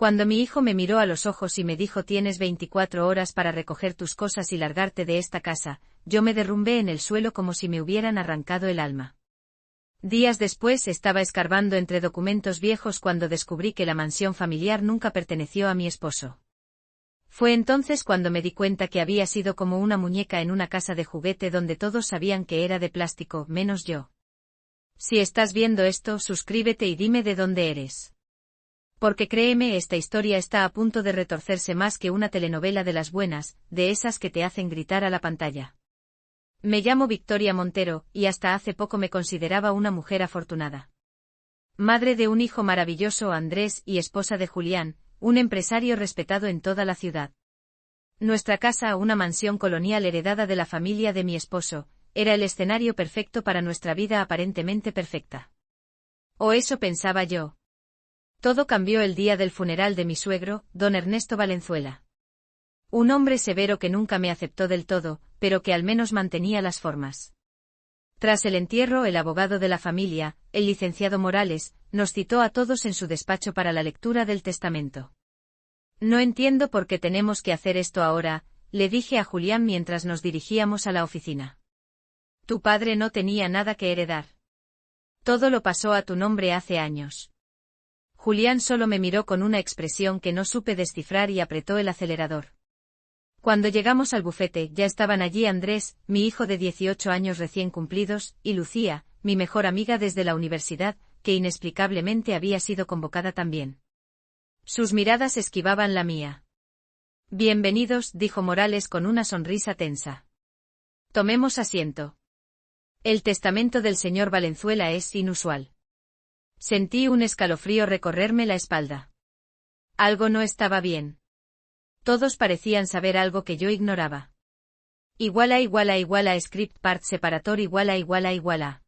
Cuando mi hijo me miró a los ojos y me dijo tienes 24 horas para recoger tus cosas y largarte de esta casa, yo me derrumbé en el suelo como si me hubieran arrancado el alma. Días después estaba escarbando entre documentos viejos cuando descubrí que la mansión familiar nunca perteneció a mi esposo. Fue entonces cuando me di cuenta que había sido como una muñeca en una casa de juguete donde todos sabían que era de plástico, menos yo. Si estás viendo esto, suscríbete y dime de dónde eres. Porque créeme, esta historia está a punto de retorcerse más que una telenovela de las buenas, de esas que te hacen gritar a la pantalla. Me llamo Victoria Montero, y hasta hace poco me consideraba una mujer afortunada. Madre de un hijo maravilloso, Andrés, y esposa de Julián, un empresario respetado en toda la ciudad. Nuestra casa, una mansión colonial heredada de la familia de mi esposo, era el escenario perfecto para nuestra vida aparentemente perfecta. O eso pensaba yo. Todo cambió el día del funeral de mi suegro, don Ernesto Valenzuela. Un hombre severo que nunca me aceptó del todo, pero que al menos mantenía las formas. Tras el entierro, el abogado de la familia, el licenciado Morales, nos citó a todos en su despacho para la lectura del testamento. No entiendo por qué tenemos que hacer esto ahora, le dije a Julián mientras nos dirigíamos a la oficina. Tu padre no tenía nada que heredar. Todo lo pasó a tu nombre hace años. Julián solo me miró con una expresión que no supe descifrar y apretó el acelerador. Cuando llegamos al bufete, ya estaban allí Andrés, mi hijo de 18 años recién cumplidos, y Lucía, mi mejor amiga desde la universidad, que inexplicablemente había sido convocada también. Sus miradas esquivaban la mía. Bienvenidos, dijo Morales con una sonrisa tensa. Tomemos asiento. El testamento del señor Valenzuela es inusual. Sentí un escalofrío recorrerme la espalda. Algo no estaba bien. Todos parecían saber algo que yo ignoraba. Script part separator igual a.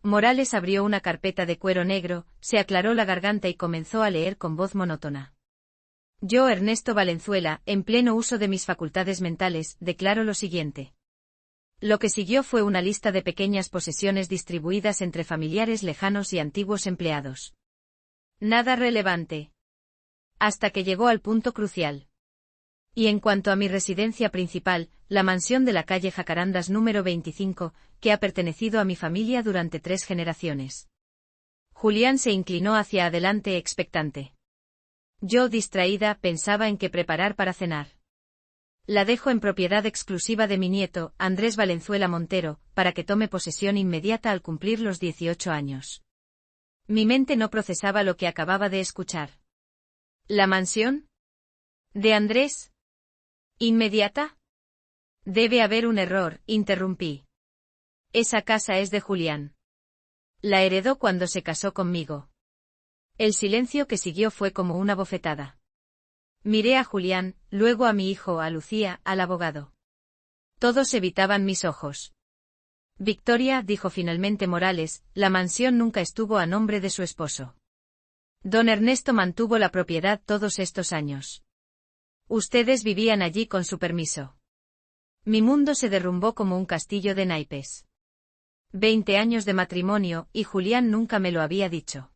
Morales abrió una carpeta de cuero negro, se aclaró la garganta y comenzó a leer con voz monótona. Yo, Ernesto Valenzuela, en pleno uso de mis facultades mentales, declaro lo siguiente. Lo que siguió fue una lista de pequeñas posesiones distribuidas entre familiares lejanos y antiguos empleados. Nada relevante. Hasta que llegó al punto crucial. Y en cuanto a mi residencia principal, la mansión de la calle Jacarandas número 25, que ha pertenecido a mi familia durante 3 generaciones. Julián se inclinó hacia adelante expectante. Yo, distraída, pensaba en qué preparar para cenar. La dejo en propiedad exclusiva de mi nieto, Andrés Valenzuela Montero, para que tome posesión inmediata al cumplir los 18 años. Mi mente no procesaba lo que acababa de escuchar. ¿La mansión? ¿De Andrés? ¿Inmediata? Debe haber un error, interrumpí. Esa casa es de Julián. La heredó cuando se casó conmigo. El silencio que siguió fue como una bofetada. Miré a Julián, luego a mi hijo, a Lucía, al abogado. Todos evitaban mis ojos. Victoria, dijo finalmente Morales, la mansión nunca estuvo a nombre de su esposo. Don Ernesto mantuvo la propiedad todos estos años. Ustedes vivían allí con su permiso. Mi mundo se derrumbó como un castillo de naipes. 20 años de matrimonio, y Julián nunca me lo había dicho.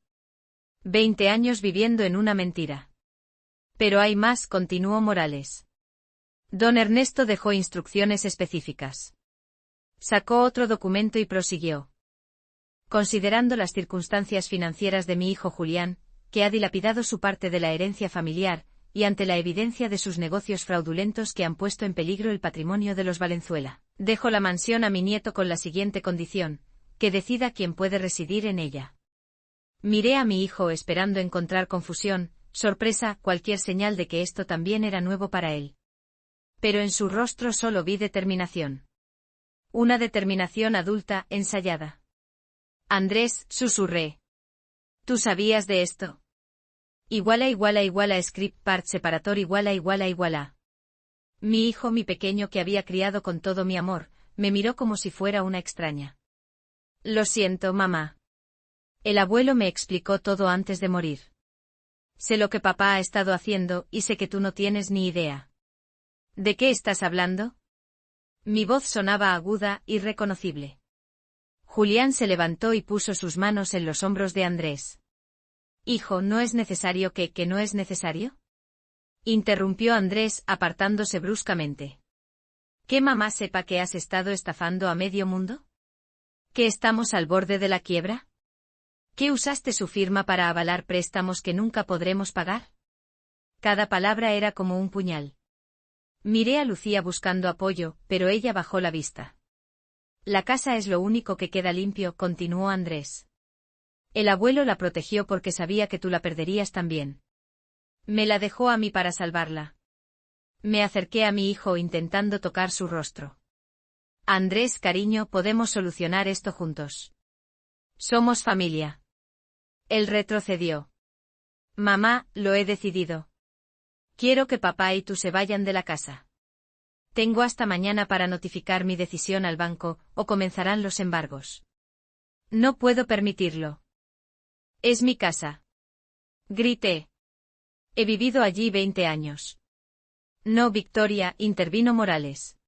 20 años viviendo en una mentira. Pero hay más, continuó Morales. Don Ernesto dejó instrucciones específicas. Sacó otro documento y prosiguió. Considerando las circunstancias financieras de mi hijo Julián, que ha dilapidado su parte de la herencia familiar, y ante la evidencia de sus negocios fraudulentos que han puesto en peligro el patrimonio de los Valenzuela, dejo la mansión a mi nieto con la siguiente condición, que decida quién puede residir en ella. Miré a mi hijo esperando encontrar confusión, sorpresa, cualquier señal de que esto también era nuevo para él. Pero en su rostro solo vi determinación. Una determinación adulta, ensayada. Andrés, susurré. ¿Tú sabías de esto? Script part separator igual a. Mi hijo, mi pequeño que había criado con todo mi amor, me miró como si fuera una extraña. Lo siento, mamá. El abuelo me explicó todo antes de morir. Sé lo que papá ha estado haciendo, y sé que tú no tienes ni idea. ¿De qué estás hablando? Mi voz sonaba aguda, irreconocible. Julián se levantó y puso sus manos en los hombros de Andrés. Hijo, ¿no es necesario que no es necesario? Interrumpió Andrés, apartándose bruscamente. ¿Que mamá sepa que has estado estafando a medio mundo? ¿Que estamos al borde de la quiebra? ¿Que usaste su firma para avalar préstamos que nunca podremos pagar? Cada palabra era como un puñal. Miré a Lucía buscando apoyo, pero ella bajó la vista. La casa es lo único que queda limpio, continuó Andrés. El abuelo la protegió porque sabía que tú la perderías también. Me la dejó a mí para salvarla. Me acerqué a mi hijo intentando tocar su rostro. Andrés, cariño, podemos solucionar esto juntos. Somos familia. Él retrocedió. Mamá, lo he decidido. Quiero que papá y tú se vayan de la casa. Tengo hasta mañana para notificar mi decisión al banco, o comenzarán los embargos. No puedo permitirlo. Es mi casa. Grité. He vivido allí 20 años. No, Victoria, intervino Morales.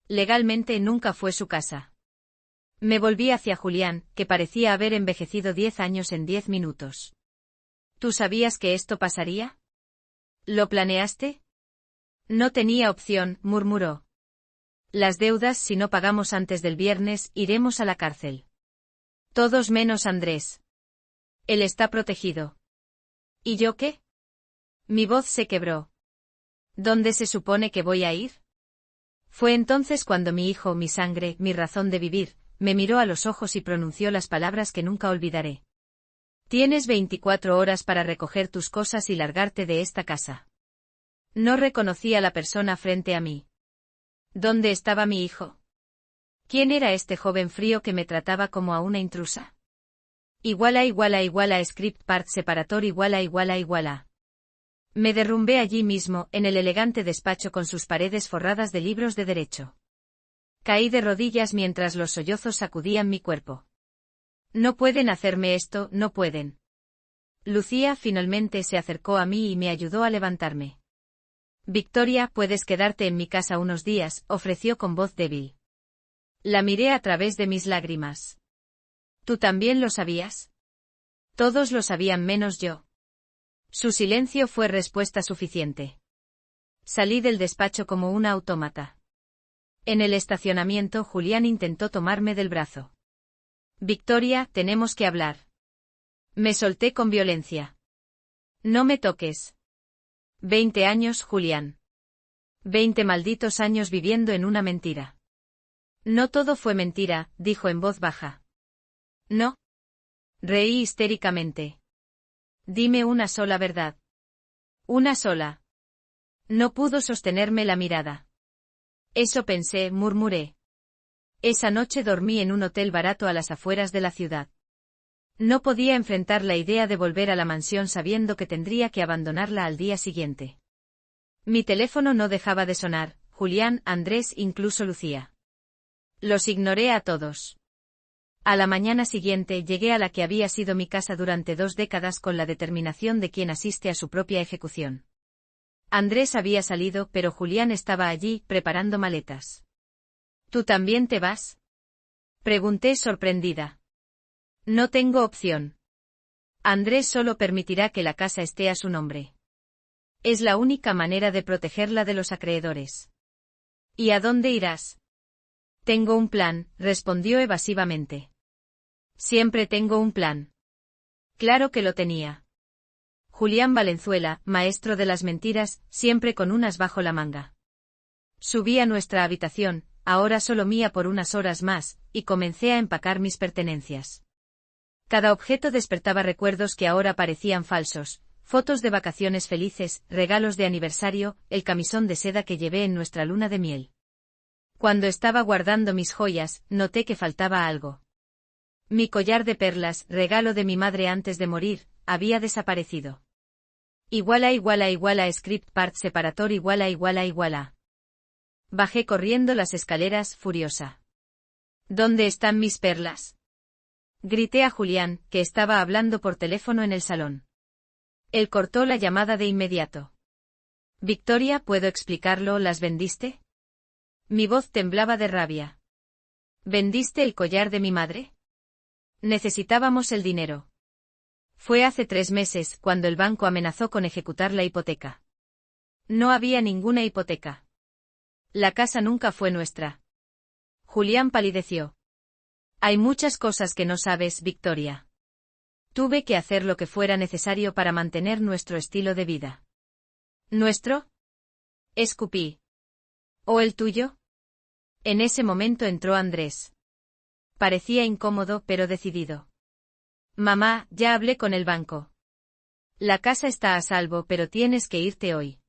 Legalmente nunca fue su casa. Me volví hacia Julián, que parecía haber envejecido 10 años en 10 minutos. ¿Tú sabías que esto pasaría? ¿Lo planeaste? No tenía opción, murmuró. Las deudas, si no pagamos antes del viernes, iremos a la cárcel. Todos menos Andrés. Él está protegido. ¿Y yo qué? Mi voz se quebró. ¿Dónde se supone que voy a ir? Fue entonces cuando mi hijo, mi sangre, mi razón de vivir, me miró a los ojos y pronunció las palabras que nunca olvidaré. Tienes 24 horas para recoger tus cosas y largarte de esta casa. No reconocí a la persona frente a mí. ¿Dónde estaba mi hijo? ¿Quién era este joven frío que me trataba como a una intrusa? Script part separator igual a. Me derrumbé allí mismo, en el elegante despacho con sus paredes forradas de libros de derecho. Caí de rodillas mientras los sollozos sacudían mi cuerpo. No pueden hacerme esto, no pueden. Lucía finalmente se acercó a mí y me ayudó a levantarme. Victoria, puedes quedarte en mi casa unos días, ofreció con voz débil. La miré a través de mis lágrimas. ¿Tú también lo sabías? Todos lo sabían menos yo. Su silencio fue respuesta suficiente. Salí del despacho como una autómata. En el estacionamiento Julián intentó tomarme del brazo. Victoria, tenemos que hablar. Me solté con violencia. No me toques. 20 años, Julián. 20 malditos años viviendo en una mentira. No todo fue mentira, dijo en voz baja. No. Reí histéricamente. Dime una sola verdad. Una sola. No pudo sostenerme la mirada. Eso pensé, murmuré. Esa noche dormí en un hotel barato a las afueras de la ciudad. No podía enfrentar la idea de volver a la mansión sabiendo que tendría que abandonarla al día siguiente. Mi teléfono no dejaba de sonar, Julián, Andrés, incluso Lucía. Los ignoré a todos. A la mañana siguiente llegué a la que había sido mi casa durante 2 décadas con la determinación de quien asiste a su propia ejecución. Andrés había salido, pero Julián estaba allí, preparando maletas. ¿Tú también te vas? Pregunté sorprendida. No tengo opción. Andrés solo permitirá que la casa esté a su nombre. Es la única manera de protegerla de los acreedores. ¿Y a dónde irás? Tengo un plan, respondió evasivamente. Siempre tengo un plan. Claro que lo tenía. Julián Valenzuela, maestro de las mentiras, siempre con unas bajo la manga. Subí a nuestra habitación, ahora solo mía por unas horas más, y comencé a empacar mis pertenencias. Cada objeto despertaba recuerdos que ahora parecían falsos, fotos de vacaciones felices, regalos de aniversario, el camisón de seda que llevé en nuestra luna de miel. Cuando estaba guardando mis joyas, noté que faltaba algo. Mi collar de perlas, regalo de mi madre antes de morir, había desaparecido. Script part separator igual a. Bajé corriendo las escaleras, furiosa. ¿Dónde están mis perlas? Grité a Julián, que estaba hablando por teléfono en el salón. Él cortó la llamada de inmediato. Victoria, ¿puedo explicarlo? ¿Las vendiste? Mi voz temblaba de rabia. ¿Vendiste el collar de mi madre? Necesitábamos el dinero. Fue hace 3 meses, cuando el banco amenazó con ejecutar la hipoteca. No había ninguna hipoteca. La casa nunca fue nuestra. Julián palideció. Hay muchas cosas que no sabes, Victoria. Tuve que hacer lo que fuera necesario para mantener nuestro estilo de vida. ¿Nuestro? Escupí. ¿O el tuyo? En ese momento entró Andrés. Parecía incómodo pero decidido. Mamá, ya hablé con el banco. La casa está a salvo, pero tienes que irte hoy.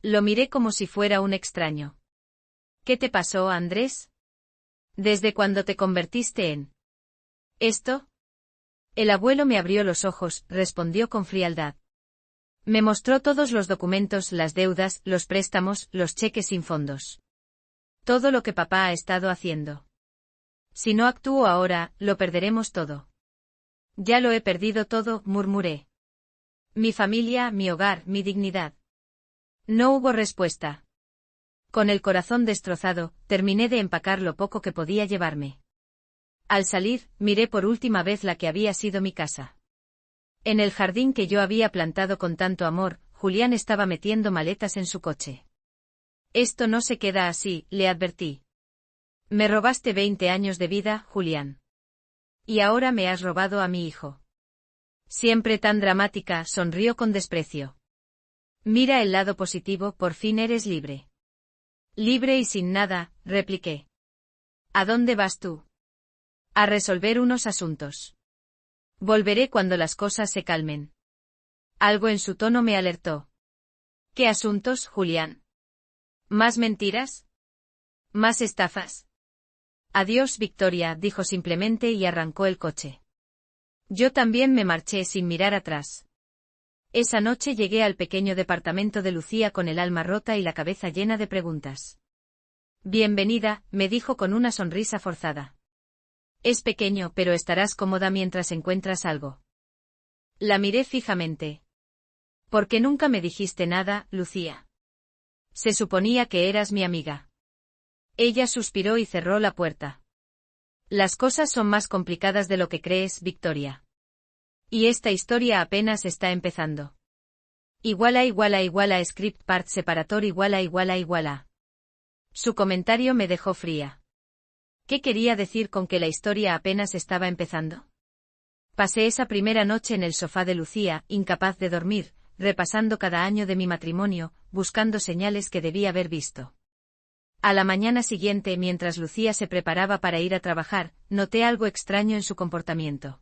Lo miré como si fuera un extraño. ¿Qué te pasó, Andrés? ¿Desde cuándo te convertiste en esto? El abuelo me abrió los ojos, respondió con frialdad. Me mostró todos los documentos, las deudas, los préstamos, los cheques sin fondos. Todo lo que papá ha estado haciendo. Si no actúo ahora, lo perderemos todo. Ya lo he perdido todo, murmuré. Mi familia, mi hogar, mi dignidad. No hubo respuesta. Con el corazón destrozado, terminé de empacar lo poco que podía llevarme. Al salir, miré por última vez la que había sido mi casa. En el jardín que yo había plantado con tanto amor, Julián estaba metiendo maletas en su coche. Esto no se queda así, le advertí. Me robaste 20 años de vida, Julián. Y ahora me has robado a mi hijo. Siempre tan dramática, sonrió con desprecio. Mira el lado positivo, por fin eres libre. Libre y sin nada, repliqué. ¿A dónde vas tú? A resolver unos asuntos. Volveré cuando las cosas se calmen. Algo en su tono me alertó. ¿Qué asuntos, Julián? ¿Más mentiras? ¿Más estafas? Adiós, Victoria, dijo simplemente y arrancó el coche. Yo también me marché sin mirar atrás. Esa noche llegué al pequeño departamento de Lucía con el alma rota y la cabeza llena de preguntas. Bienvenida, me dijo con una sonrisa forzada. Es pequeño, pero estarás cómoda mientras encuentras algo. La miré fijamente. ¿Por qué nunca me dijiste nada, Lucía? Se suponía que eras mi amiga. Ella suspiró y cerró la puerta. Las cosas son más complicadas de lo que crees, Victoria. Y esta historia apenas está empezando. Script part separator iguala. Su comentario me dejó fría. ¿Qué quería decir con que la historia apenas estaba empezando? Pasé esa primera noche en el sofá de Lucía, incapaz de dormir, repasando cada año de mi matrimonio, buscando señales que debía haber visto. A la mañana siguiente, mientras Lucía se preparaba para ir a trabajar, noté algo extraño en su comportamiento.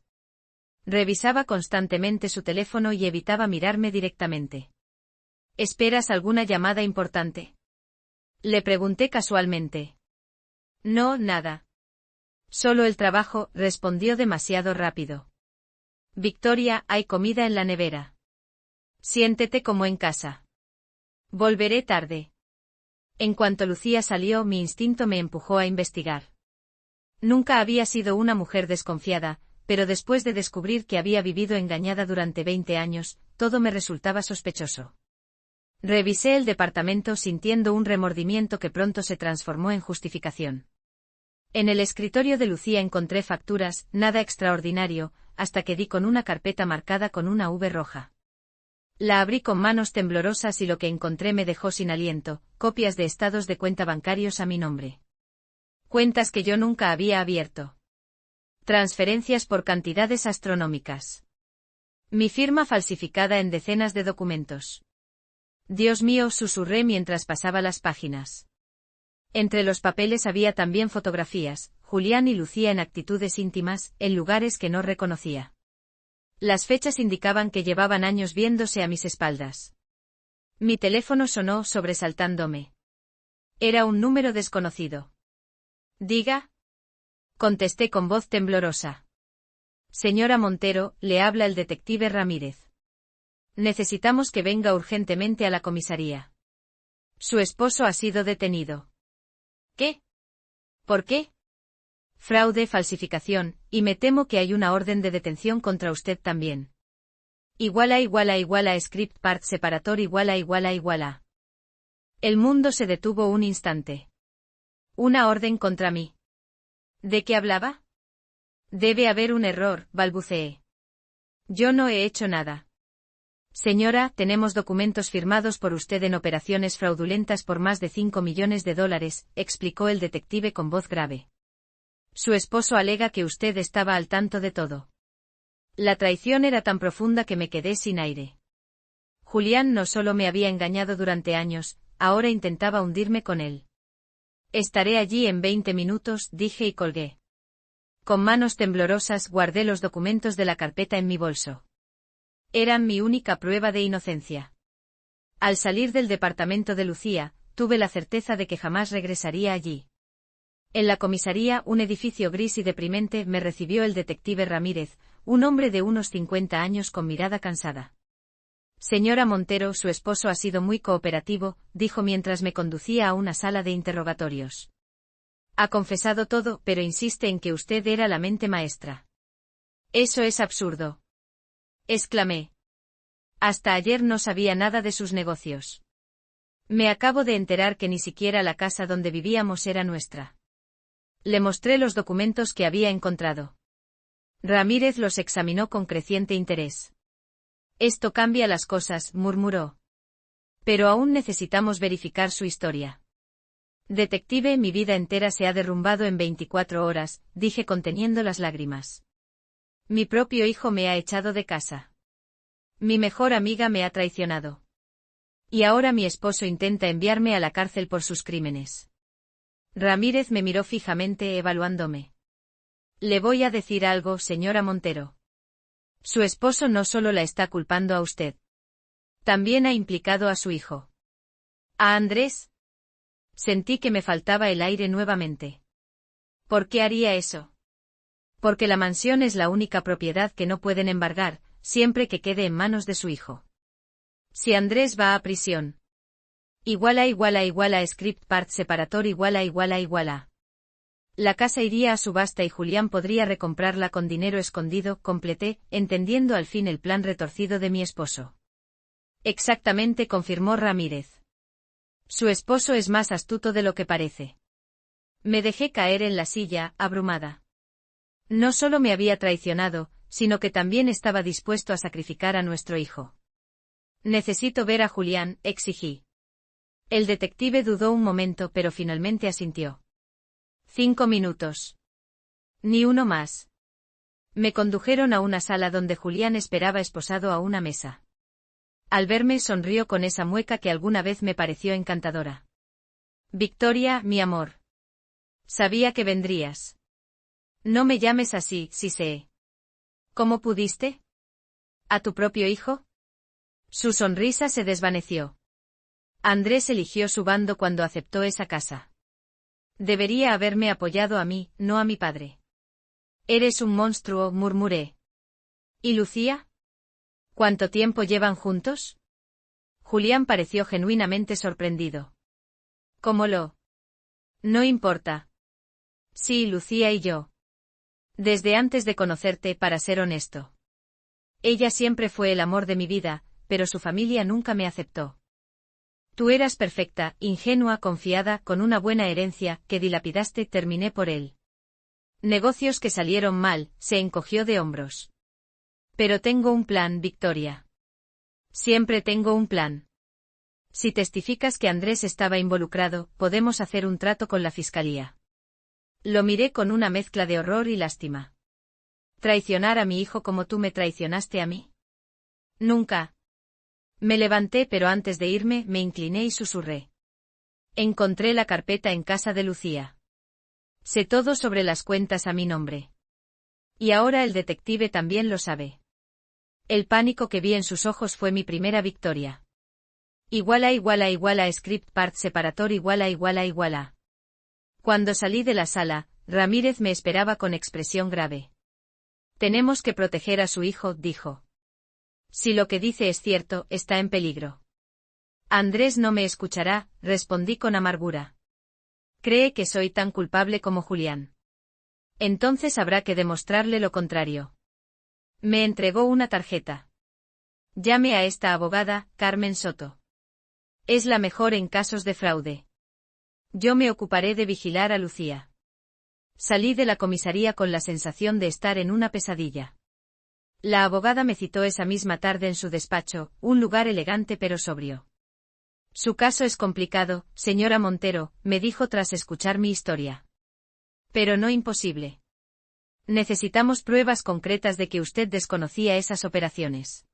Revisaba constantemente su teléfono y evitaba mirarme directamente. ¿Esperas alguna llamada importante? Le pregunté casualmente. No, nada. Solo el trabajo, respondió demasiado rápido. Victoria, hay comida en la nevera. Siéntete como en casa. Volveré tarde. En cuanto Lucía salió, mi instinto me empujó a investigar. Nunca había sido una mujer desconfiada, pero después de descubrir que había vivido engañada durante 20 años, todo me resultaba sospechoso. Revisé el departamento sintiendo un remordimiento que pronto se transformó en justificación. En el escritorio de Lucía encontré facturas, nada extraordinario, hasta que di con una carpeta marcada con una V roja. La abrí con manos temblorosas y lo que encontré me dejó sin aliento, copias de estados de cuenta bancarios a mi nombre. Cuentas que yo nunca había abierto. Transferencias por cantidades astronómicas. Mi firma falsificada en decenas de documentos. Dios mío, susurré mientras pasaba las páginas. Entre los papeles había también fotografías, Julián y Lucía en actitudes íntimas, en lugares que no reconocía. Las fechas indicaban que llevaban años viéndose a mis espaldas. Mi teléfono sonó sobresaltándome. Era un número desconocido. Diga. Contesté con voz temblorosa. Señora Montero, le habla el detective Ramírez. Necesitamos que venga urgentemente a la comisaría. Su esposo ha sido detenido. ¿Qué? ¿Por qué? Fraude, falsificación, y me temo que hay una orden de detención contra usted también. Script part separator iguala. El mundo se detuvo un instante. ¿Una orden contra mí? ¿De qué hablaba? Debe haber un error, balbuceé. Yo no he hecho nada. Señora, tenemos documentos firmados por usted en operaciones fraudulentas por más de $5 millones, explicó el detective con voz grave. Su esposo alega que usted estaba al tanto de todo. La traición era tan profunda que me quedé sin aire. Julián no solo me había engañado durante años, ahora intentaba hundirme con él. Estaré allí en 20 minutos, dije y colgué. Con manos temblorosas guardé los documentos de la carpeta en mi bolso. Eran mi única prueba de inocencia. Al salir del departamento de Lucía, tuve la certeza de que jamás regresaría allí. En la comisaría, un edificio gris y deprimente, me recibió el detective Ramírez, un hombre de unos 50 años con mirada cansada. Señora Montero, su esposo ha sido muy cooperativo, dijo mientras me conducía a una sala de interrogatorios. Ha confesado todo, pero insiste en que usted era la mente maestra. Eso es absurdo. Exclamé. Hasta ayer no sabía nada de sus negocios. Me acabo de enterar que ni siquiera la casa donde vivíamos era nuestra. Le mostré los documentos que había encontrado. Ramírez los examinó con creciente interés. Esto cambia las cosas, murmuró. Pero aún necesitamos verificar su historia. Detective, mi vida entera se ha derrumbado en 24 horas, dije conteniendo las lágrimas. Mi propio hijo me ha echado de casa. Mi mejor amiga me ha traicionado. Y ahora mi esposo intenta enviarme a la cárcel por sus crímenes. Ramírez me miró fijamente, evaluándome. Le voy a decir algo, señora Montero. Su esposo no solo la está culpando a usted. También ha implicado a su hijo. ¿A Andrés? Sentí que me faltaba el aire nuevamente. ¿Por qué haría eso? Porque la mansión es la única propiedad que no pueden embargar, siempre que quede en manos de su hijo. Si Andrés va a prisión. Script part separator iguala. La casa iría a subasta y Julián podría recomprarla con dinero escondido, completé, entendiendo al fin el plan retorcido de mi esposo. Exactamente, confirmó Ramírez. Su esposo es más astuto de lo que parece. Me dejé caer en la silla, abrumada. No solo me había traicionado, sino que también estaba dispuesto a sacrificar a nuestro hijo. Necesito ver a Julián, exigí. El detective dudó un momento, pero finalmente asintió. 5 minutos. Ni uno más. Me condujeron a una sala donde Julián esperaba esposado a una mesa. Al verme sonrió con esa mueca que alguna vez me pareció encantadora. Victoria, mi amor. Sabía que vendrías. No me llames así, sí sé. ¿Cómo pudiste? ¿A tu propio hijo? Su sonrisa se desvaneció. Andrés eligió su bando cuando aceptó esa casa. Debería haberme apoyado a mí, no a mi padre. Eres un monstruo, murmuré. ¿Y Lucía? ¿Cuánto tiempo llevan juntos? Julián pareció genuinamente sorprendido. ¿Cómo lo? No importa. Sí, Lucía y yo. Desde antes de conocerte, para ser honesto. Ella siempre fue el amor de mi vida, pero su familia nunca me aceptó. Tú eras perfecta, ingenua, confiada, con una buena herencia, que dilapidaste, terminé por él. Negocios que salieron mal, se encogió de hombros. Pero tengo un plan, Victoria. Siempre tengo un plan. Si testificas que Andrés estaba involucrado, podemos hacer un trato con la fiscalía. Lo miré con una mezcla de horror y lástima. ¿Traicionar a mi hijo como tú me traicionaste a mí? Nunca. Me levanté, pero antes de irme, me incliné y susurré. Encontré la carpeta en casa de Lucía. Sé todo sobre las cuentas a mi nombre. Y ahora el detective también lo sabe. El pánico que vi en sus ojos fue mi primera victoria. Script part separator iguala. Cuando salí de la sala, Ramírez me esperaba con expresión grave. Tenemos que proteger a su hijo, dijo. Si lo que dice es cierto, está en peligro. Andrés no me escuchará, respondí con amargura. Cree que soy tan culpable como Julián. Entonces habrá que demostrarle lo contrario. Me entregó una tarjeta. Llame a esta abogada, Carmen Soto. Es la mejor en casos de fraude. Yo me ocuparé de vigilar a Lucía. Salí de la comisaría con la sensación de estar en una pesadilla. La abogada me citó esa misma tarde en su despacho, un lugar elegante pero sobrio. Su caso es complicado, señora Montero, me dijo tras escuchar mi historia. Pero no imposible. Necesitamos pruebas concretas de que usted desconocía esas operaciones.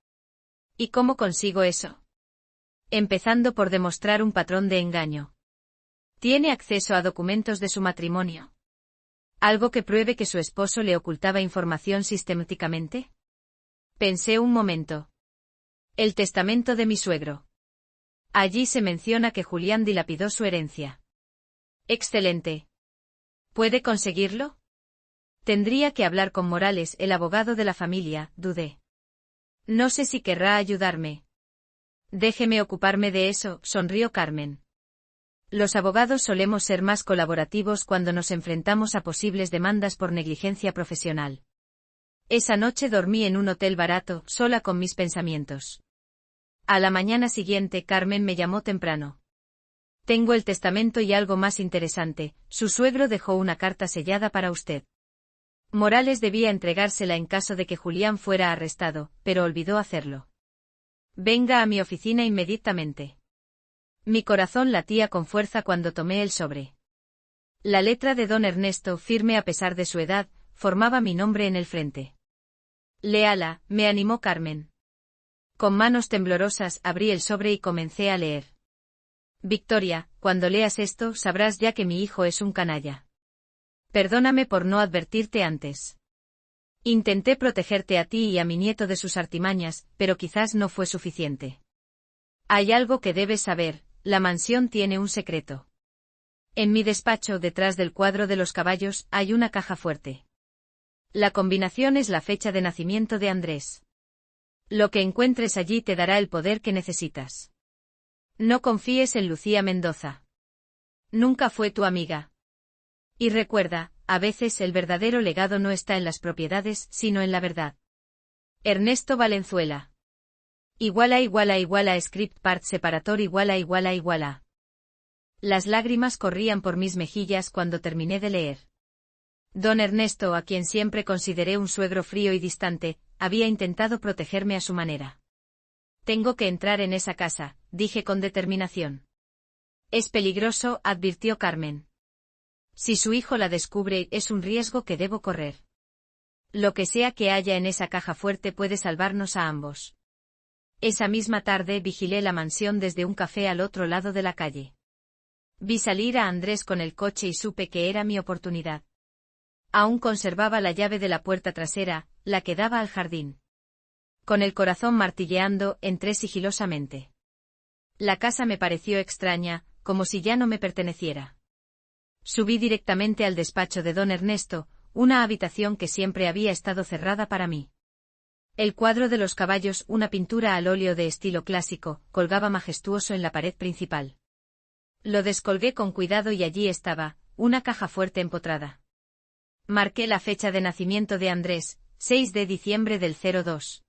¿Y cómo consigo eso? Empezando por demostrar un patrón de engaño. ¿Tiene acceso a documentos de su matrimonio? ¿Algo que pruebe que su esposo le ocultaba información sistemáticamente? Pensé un momento. El testamento de mi suegro. Allí se menciona que Julián dilapidó su herencia. Excelente. ¿Puede conseguirlo? Tendría que hablar con Morales, el abogado de la familia, dudé. No sé si querrá ayudarme. Déjeme ocuparme de eso, sonrió Carmen. Los abogados solemos ser más colaborativos cuando nos enfrentamos a posibles demandas por negligencia profesional. Esa noche dormí en un hotel barato, sola con mis pensamientos. A la mañana siguiente Carmen me llamó temprano. Tengo el testamento y algo más interesante, su suegro dejó una carta sellada para usted. Morales debía entregársela en caso de que Julián fuera arrestado, pero olvidó hacerlo. Venga a mi oficina inmediatamente. Mi corazón latía con fuerza cuando tomé el sobre. La letra de don Ernesto, firme a pesar de su edad, formaba mi nombre en el frente. Léala, me animó Carmen. Con manos temblorosas abrí el sobre y comencé a leer. Victoria, cuando leas esto sabrás ya que mi hijo es un canalla. Perdóname por no advertirte antes. Intenté protegerte a ti y a mi nieto de sus artimañas, pero quizás no fue suficiente. Hay algo que debes saber, la mansión tiene un secreto. En mi despacho, detrás del cuadro de los caballos, hay una caja fuerte. La combinación es la fecha de nacimiento de Andrés. Lo que encuentres allí te dará el poder que necesitas. No confíes en Lucía Mendoza. Nunca fue tu amiga. Y recuerda, a veces el verdadero legado no está en las propiedades, sino en la verdad. Ernesto Valenzuela. Script part separator iguala. Las lágrimas corrían por mis mejillas cuando terminé de leer. Don Ernesto, a quien siempre consideré un suegro frío y distante, había intentado protegerme a su manera. Tengo que entrar en esa casa, dije con determinación. Es peligroso, advirtió Carmen. Si su hijo la descubre, es un riesgo que debo correr. Lo que sea que haya en esa caja fuerte puede salvarnos a ambos. Esa misma tarde vigilé la mansión desde un café al otro lado de la calle. Vi salir a Andrés con el coche y supe que era mi oportunidad. Aún conservaba la llave de la puerta trasera, la que daba al jardín. Con el corazón martilleando, entré sigilosamente. La casa me pareció extraña, como si ya no me perteneciera. Subí directamente al despacho de don Ernesto, una habitación que siempre había estado cerrada para mí. El cuadro de los caballos, una pintura al óleo de estilo clásico, colgaba majestuoso en la pared principal. Lo descolgué con cuidado y allí estaba, una caja fuerte empotrada. Marqué la fecha de nacimiento de Andrés, 6 de diciembre del 02.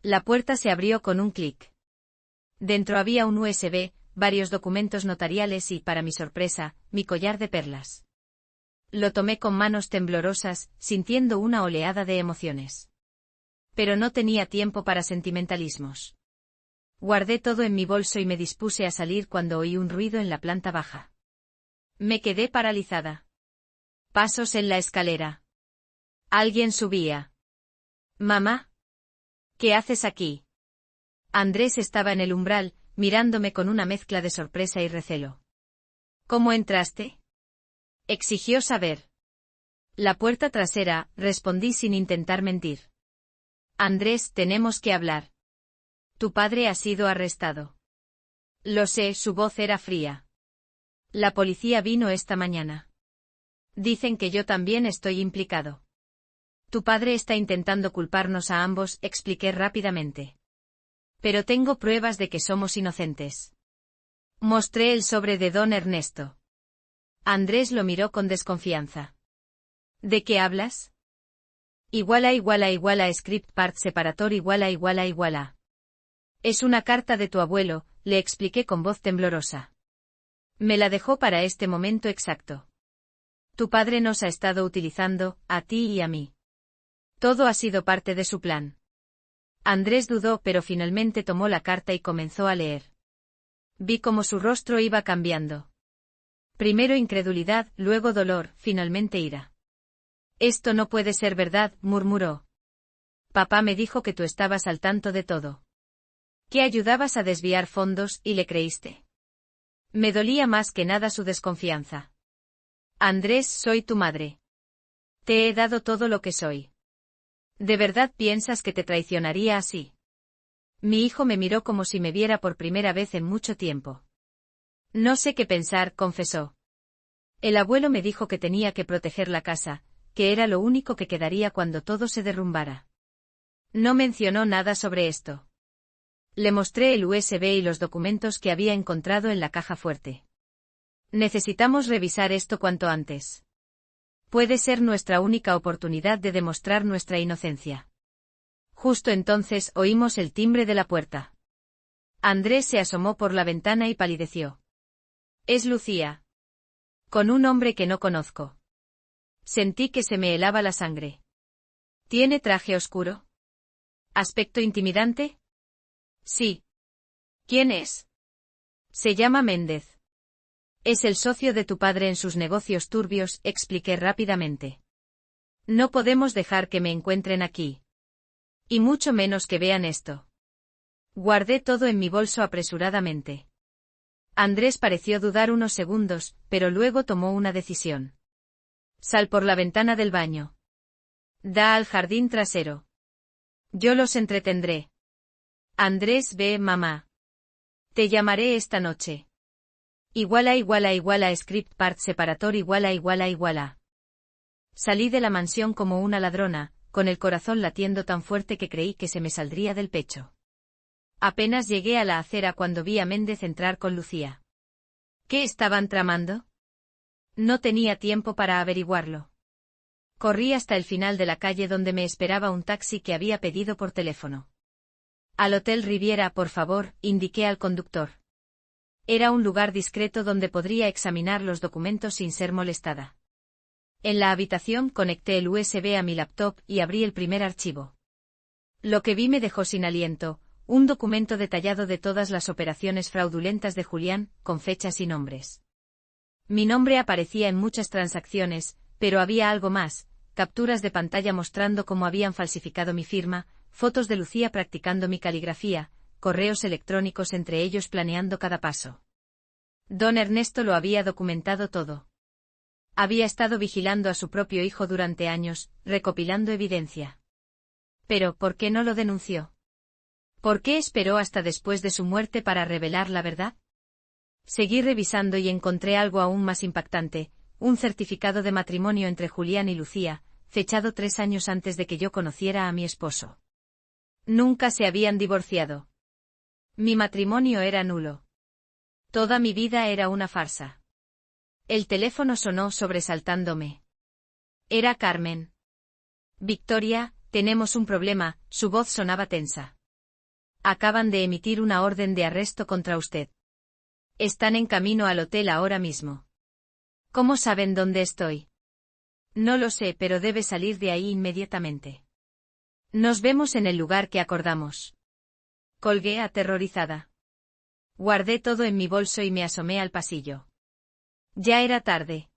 La puerta se abrió con un clic. Dentro había un USB, varios documentos notariales y, para mi sorpresa, mi collar de perlas. Lo tomé con manos temblorosas, sintiendo una oleada de emociones. Pero no tenía tiempo para sentimentalismos. Guardé todo en mi bolso y me dispuse a salir cuando oí un ruido en la planta baja. Me quedé paralizada. Pasos en la escalera. Alguien subía. «Mamá. ¿Qué haces aquí?» Andrés estaba en el umbral, mirándome con una mezcla de sorpresa y recelo. «¿Cómo entraste?» exigió saber. «La puerta trasera», respondí sin intentar mentir. «Andrés, tenemos que hablar. Tu padre ha sido arrestado». «Lo sé», su voz era fría. «La policía vino esta mañana. Dicen que yo también estoy implicado». «Tu padre está intentando culparnos a ambos», expliqué rápidamente. «Pero tengo pruebas de que somos inocentes». Mostré el sobre de don Ernesto. Andrés lo miró con desconfianza. «¿De qué hablas?» Script part separator iguala. Es una carta de tu abuelo, le expliqué con voz temblorosa. Me la dejó para este momento exacto. Tu padre nos ha estado utilizando, a ti y a mí. Todo ha sido parte de su plan. Andrés dudó, pero finalmente tomó la carta y comenzó a leer. Vi cómo su rostro iba cambiando. Primero incredulidad, luego dolor, finalmente ira. Esto no puede ser verdad, murmuró. Papá me dijo que tú estabas al tanto de todo. Que ayudabas a desviar fondos, y le creíste. Me dolía más que nada su desconfianza. Andrés, soy tu madre. Te he dado todo lo que soy. ¿De verdad piensas que te traicionaría así? Mi hijo me miró como si me viera por primera vez en mucho tiempo. No sé qué pensar, confesó. El abuelo me dijo que tenía que proteger la casa, que era lo único que quedaría cuando todo se derrumbara. No mencionó nada sobre esto. Le mostré el USB y los documentos que había encontrado en la caja fuerte. Necesitamos revisar esto cuanto antes. Puede ser nuestra única oportunidad de demostrar nuestra inocencia. Justo entonces oímos el timbre de la puerta. Andrés se asomó por la ventana y palideció. Es Lucía. Con un hombre que no conozco. Sentí que se me helaba la sangre. ¿Tiene traje oscuro? ¿Aspecto intimidante? Sí. ¿Quién es? Se llama Méndez. Es el socio de tu padre en sus negocios turbios, expliqué rápidamente. No podemos dejar que me encuentren aquí. Y mucho menos que vean esto. Guardé todo en mi bolso apresuradamente. Andrés pareció dudar unos segundos, pero luego tomó una decisión. Sal por la ventana del baño. Da al jardín trasero. Yo los entretendré. Andrés, ve, mamá. Te llamaré esta noche. Script part separator iguala. Salí de la mansión como una ladrona, con el corazón latiendo tan fuerte que creí que se me saldría del pecho. Apenas llegué a la acera cuando vi a Méndez entrar con Lucía. ¿Qué estaban tramando? No tenía tiempo para averiguarlo. Corrí hasta el final de la calle donde me esperaba un taxi que había pedido por teléfono. Al Hotel Riviera, por favor, indiqué al conductor. Era un lugar discreto donde podría examinar los documentos sin ser molestada. En la habitación conecté el USB a mi laptop y abrí el primer archivo. Lo que vi me dejó sin aliento, un documento detallado de todas las operaciones fraudulentas de Julián, con fechas y nombres. Mi nombre aparecía en muchas transacciones, pero había algo más, capturas de pantalla mostrando cómo habían falsificado mi firma, fotos de Lucía practicando mi caligrafía, correos electrónicos entre ellos planeando cada paso. Don Ernesto lo había documentado todo. Había estado vigilando a su propio hijo durante años, recopilando evidencia. Pero, ¿por qué no lo denunció? ¿Por qué esperó hasta después de su muerte para revelar la verdad? Seguí revisando y encontré algo aún más impactante, un certificado de matrimonio entre Julián y Lucía, fechado 3 años antes de que yo conociera a mi esposo. Nunca se habían divorciado. Mi matrimonio era nulo. Toda mi vida era una farsa. El teléfono sonó sobresaltándome. Era Carmen. Victoria, tenemos un problema, su voz sonaba tensa. Acaban de emitir una orden de arresto contra usted. Están en camino al hotel ahora mismo. ¿Cómo saben dónde estoy? No lo sé, pero debe salir de ahí inmediatamente. Nos vemos en el lugar que acordamos. Colgué aterrorizada. Guardé todo en mi bolso y me asomé al pasillo. Ya era tarde.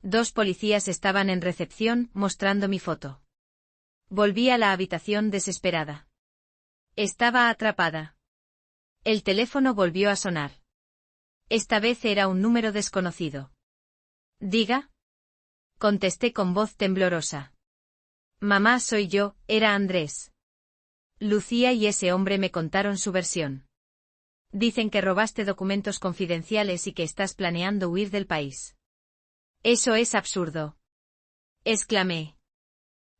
2 policías estaban en recepción, mostrando mi foto. Volví a la habitación desesperada. Estaba atrapada. El teléfono volvió a sonar. Esta vez era un número desconocido. ¿Diga? Contesté con voz temblorosa. Mamá, soy yo, era Andrés. Lucía y ese hombre me contaron su versión. Dicen que robaste documentos confidenciales y que estás planeando huir del país. Eso es absurdo. Exclamé.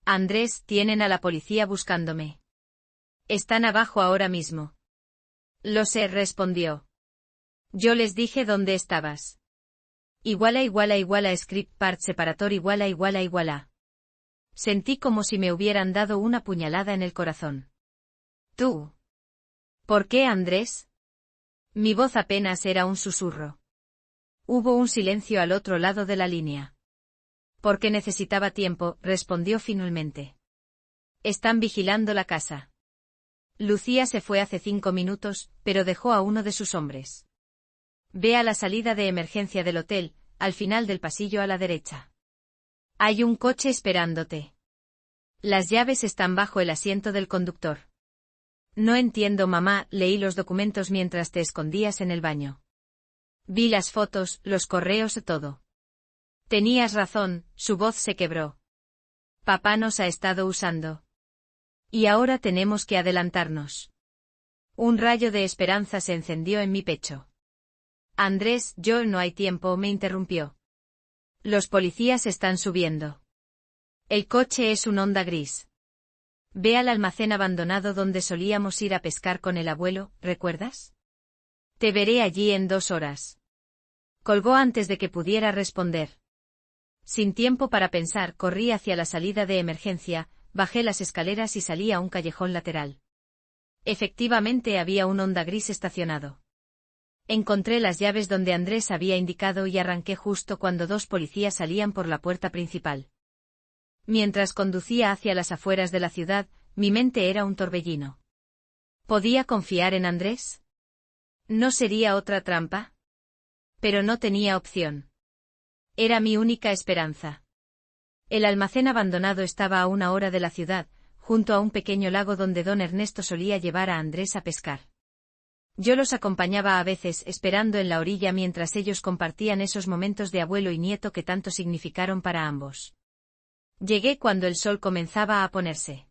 Andrés, tienen a la policía buscándome. Están abajo ahora mismo. Lo sé, respondió. Yo les dije dónde estabas. Script part separator iguala. Sentí como si me hubieran dado una puñalada en el corazón. ¿Tú? ¿Por qué, Andrés? Mi voz apenas era un susurro. Hubo un silencio al otro lado de la línea. Porque necesitaba tiempo, respondió finalmente. Están vigilando la casa. Lucía se fue hace 5 minutos, pero dejó a uno de sus hombres. Ve a la salida de emergencia del hotel, al final del pasillo a la derecha. Hay un coche esperándote. Las llaves están bajo el asiento del conductor. No entiendo, mamá, leí los documentos mientras te escondías en el baño. Vi las fotos, los correos, todo. Tenías razón, su voz se quebró. Papá nos ha estado usando. Y ahora tenemos que adelantarnos. Un rayo de esperanza se encendió en mi pecho. Andrés, no hay tiempo, me interrumpió. Los policías están subiendo. El coche es un Honda gris. Ve al almacén abandonado donde solíamos ir a pescar con el abuelo, ¿recuerdas? Te veré allí en 2 horas. Colgó antes de que pudiera responder. Sin tiempo para pensar, corrí hacia la salida de emergencia, bajé las escaleras y salí a un callejón lateral. Efectivamente había un Honda gris estacionado. Encontré las llaves donde Andrés había indicado y arranqué justo cuando 2 policías salían por la puerta principal. Mientras conducía hacia las afueras de la ciudad, mi mente era un torbellino. ¿Podía confiar en Andrés? ¿No sería otra trampa? Pero no tenía opción. Era mi única esperanza. El almacén abandonado estaba a 1 hora de la ciudad, junto a un pequeño lago donde don Ernesto solía llevar a Andrés a pescar. Yo los acompañaba a veces esperando en la orilla mientras ellos compartían esos momentos de abuelo y nieto que tanto significaron para ambos. Llegué cuando el sol comenzaba a ponerse.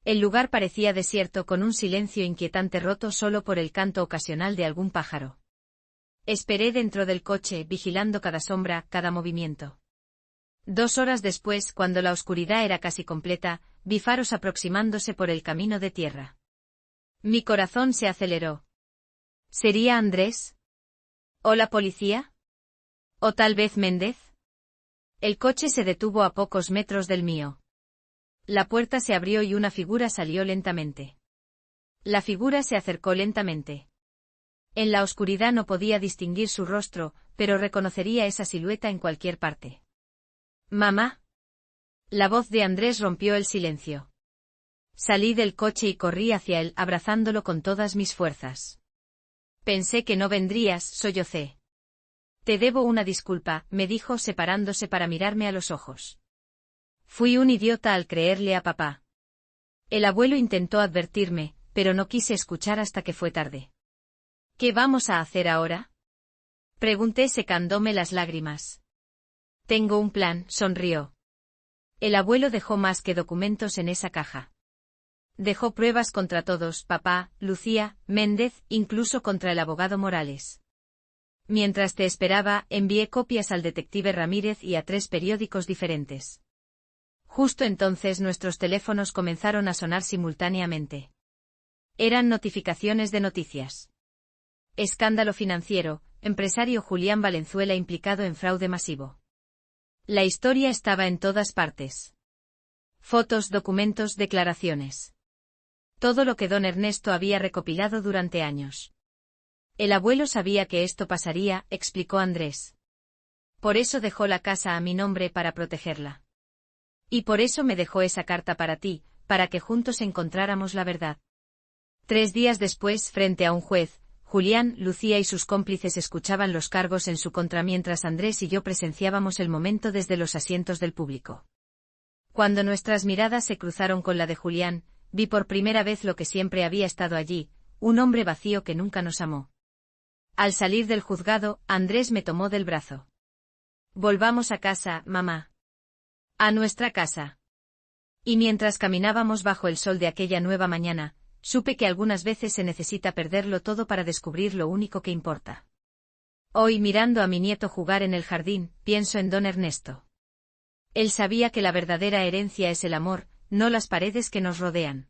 El lugar parecía desierto con un silencio inquietante roto solo por el canto ocasional de algún pájaro. Esperé dentro del coche, vigilando cada sombra, cada movimiento. 2 horas después, cuando la oscuridad era casi completa, vi faros aproximándose por el camino de tierra. Mi corazón se aceleró. ¿Sería Andrés? ¿O la policía? ¿O tal vez Méndez? El coche se detuvo a pocos metros del mío. La puerta se abrió y una figura salió lentamente. La figura se acercó lentamente. En la oscuridad no podía distinguir su rostro, pero reconocería esa silueta en cualquier parte. «Mamá». La voz de Andrés rompió el silencio. Salí del coche y corrí hacia él, abrazándolo con todas mis fuerzas. «Pensé que no vendrías», sollocé. «Te debo una disculpa», me dijo separándose para mirarme a los ojos. Fui un idiota al creerle a papá. El abuelo intentó advertirme, pero no quise escuchar hasta que fue tarde. «¿Qué vamos a hacer ahora?», pregunté secándome las lágrimas. «Tengo un plan», sonrió. El abuelo dejó más que documentos en esa caja. Dejó pruebas contra todos, papá, Lucía, Méndez, incluso contra el abogado Morales. Mientras te esperaba, envié copias al detective Ramírez y a 3 periódicos diferentes. Justo entonces nuestros teléfonos comenzaron a sonar simultáneamente. Eran notificaciones de noticias. Escándalo financiero, empresario Julián Valenzuela implicado en fraude masivo. La historia estaba en todas partes. Fotos, documentos, declaraciones. Todo lo que don Ernesto había recopilado durante años. El abuelo sabía que esto pasaría, explicó Andrés. Por eso dejó la casa a mi nombre para protegerla. Y por eso me dejó esa carta para ti, para que juntos encontráramos la verdad. 3 días después, frente a un juez, Julián, Lucía y sus cómplices escuchaban los cargos en su contra mientras Andrés y yo presenciábamos el momento desde los asientos del público. Cuando nuestras miradas se cruzaron con la de Julián, vi por primera vez lo que siempre había estado allí, un hombre vacío que nunca nos amó. Al salir del juzgado, Andrés me tomó del brazo. «Volvamos a casa, mamá. A nuestra casa». Y mientras caminábamos bajo el sol de aquella nueva mañana, supe que algunas veces se necesita perderlo todo para descubrir lo único que importa. Hoy, mirando a mi nieto jugar en el jardín, pienso en don Ernesto. Él sabía que la verdadera herencia es el amor, no las paredes que nos rodean.